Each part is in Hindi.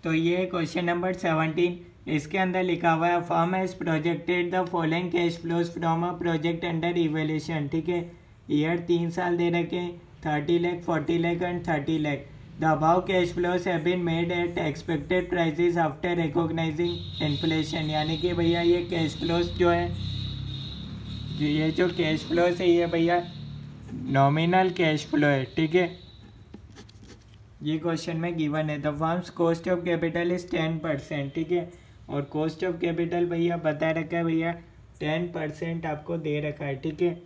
तो ये क्वेश्चन नंबर 17, इसके अंदर लिखा हुआ है firm has projected the following cash flows from a project under evaluation. ठीक है, ईयर 3 साल दे रखे, 30 lakh, 40 lakh and 30 lakh. The above cash flows have been made at expected prices after recognising inflation. यानी कि भैया ये कैश फ्लोज जो है, ये जो कैश फ्लोज है ये भैया नॉमिनल कैश फ्लो है। ठीक है, ये क्वेश्चन में गिवन है। The firms cost of capital is 10%। ठीक है, और कॉस्ट ऑफ कैपिटल भैया बता रखा है भैया 10% आपको दे रखा है। ठीक है,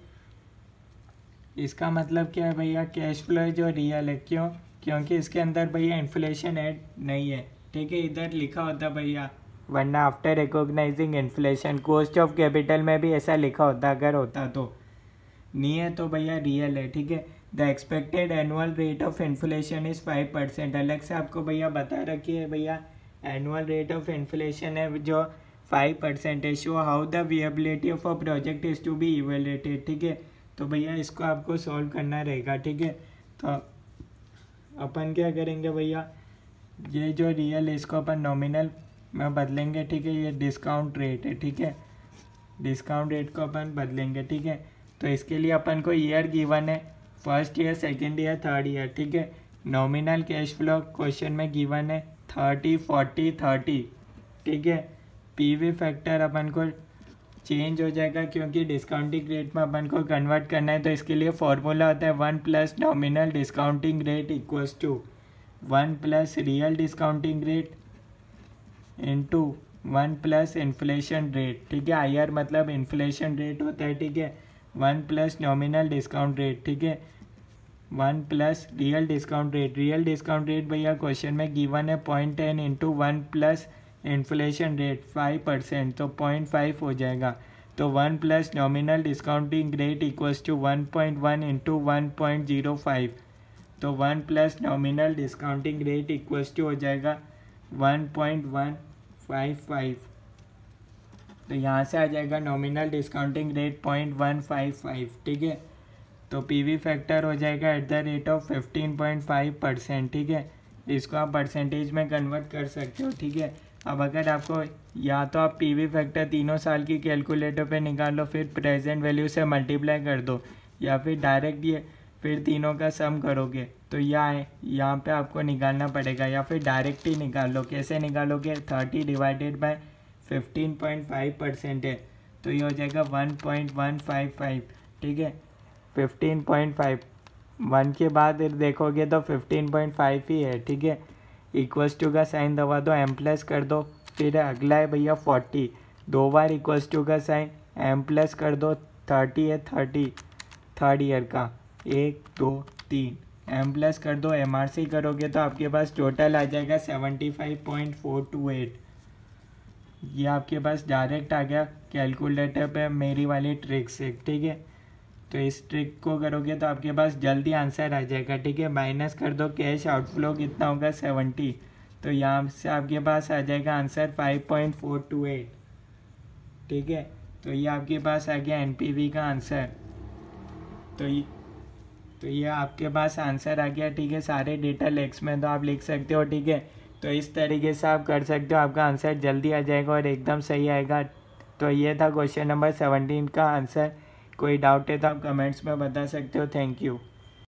इसका मतलब क्या है भैया, कैश फ्लो जो रियल है। क्यों? क्योंकि इसके अंदर भैया इन्फ्लेशन ऐड नहीं है। ठीक है, इधर लिखा होता भैया, वरना after recognising inflation cost of capital में भी ऐसा लिखा होता, अगर होता तो। नहीं है तो भैया रियल है। ठीक है, the expected annual rate of inflation is 5%। अलग से आपको भैया बता रखी है भैया एनुअल रेट ऑफ इन्फ्लेशन है जो 5% है। Show how the viability of a project is to be evaluated. ठीक है, तो भैया इसको आपको सॉल्व करना रहेगा। ठीक है, तो अपन क्या करेंगे भैया, ये जो रियल है इसको अपन नॉमिनल में बदलेंगे। ठीक है, ये डिस्काउंट रेट है। ठीक है, डिस्काउंट रेट को अपन बदलेंगे। ठीक है, तो इसके लिए अपन को ईयर गिवन है, first year, second year, third year. ठीक है, नॉमिनल कैश फ्लो क्वेश्चन में गिवन है 30, 40, 30। ठीक है, पीवी फैक्टर अपन को चेंज हो जाएगा क्योंकि डिस्काउंटिंग रेट में अपन को कन्वर्ट करना है। तो इसके लिए फॉर्मूला होता है 1 plus nominal discounting rate equals to 1 plus real discounting rate into 1 plus inflation rate. ठीक है, IR मतलब इन्फ्लेशन रेट होता है। ठीक है, 1 प्लस नॉमिनल डिस्काउंट रेट। ठीक है, 1 plus real discount rate. Real discount rate भैया क्वेश्चन में गिवन है 0.10 इंटू 1 प्लस इन्फ्लेशन रेट 5%, तो 0.5 हो जाएगा। तो 1 plus nominal discounting rate equals to 1.1 into 1.05। तो 1 plus nominal discounting rate equals to हो जाएगा 1.155। तो यहाँ से आ जाएगा नॉमिनल डिस्काउंटिंग रेट 0.155। ठीक है, तो पीवी फैक्टर हो जाएगा एट द रेट ऑफ 15.5%। ठीक है, इसको आप परसेंटेज में कन्वर्ट कर सकते हो। ठीक है, अब अगर आपको या तो आप पीवी फैक्टर तीनों साल की कैलकुलेटर पे निकाल लो, फिर प्रेजेंट वैल्यू से मल्टीप्लाई कर दो, या फिर डायरेक्ट ये फिर तीनों का सम करोगे तो यहाँ पे आपको निकालना पड़ेगा, या फिर डायरेक्ट ही निकाल लो। कैसे निकालोगे, 30 डिवाइडेड बाय 15.5% है, तो ये हो जाएगा 1.155। ठीक है, 15.5 1 के बाद देखोगे तो 15.5 ही है। ठीक है, इक्वल्स टू का साइन दबा दो, एम प्लस कर दो, फिर अगला है भैया 40, 2 बार इक्वल्स टू का साइन, एम प्लस कर दो, 30 है, 30 थर्ड ईयर का, 1 2 3, एम प्लस कर दो, MRC करोगे तो आपके पास टोटल आ जाएगा 75.428। ये आपके पास डायरेक्ट आ गया कैलकुलेटर पे मेरी वाली ट्रिक से। ठीक है, तो इस ट्रिक को करोगे तो आपके पास जल्दी आंसर आ जाएगा। ठीक है, माइनस कर दो, कैश आउटफ्लो कितना होगा 70, तो यहाँ से आपके पास आ जाएगा आंसर 5.428। ठीक है, तो ये आपके पास आ गया NPV का आंसर। तो ये आपके पास आंसर आ गया। ठीक है, सारे डेटा लेक्स में तो आप लिख सकते हो। ठीक है, तो इस तरीके से आप कर सकते हो, आपका आंसर जल्दी आ जाएगा और एकदम सही आएगा। तो ये था क्वेश्चन नंबर 17 का आंसर। कोई डाउट है तो आप कमेंट्स में बता सकते हो। Thank you.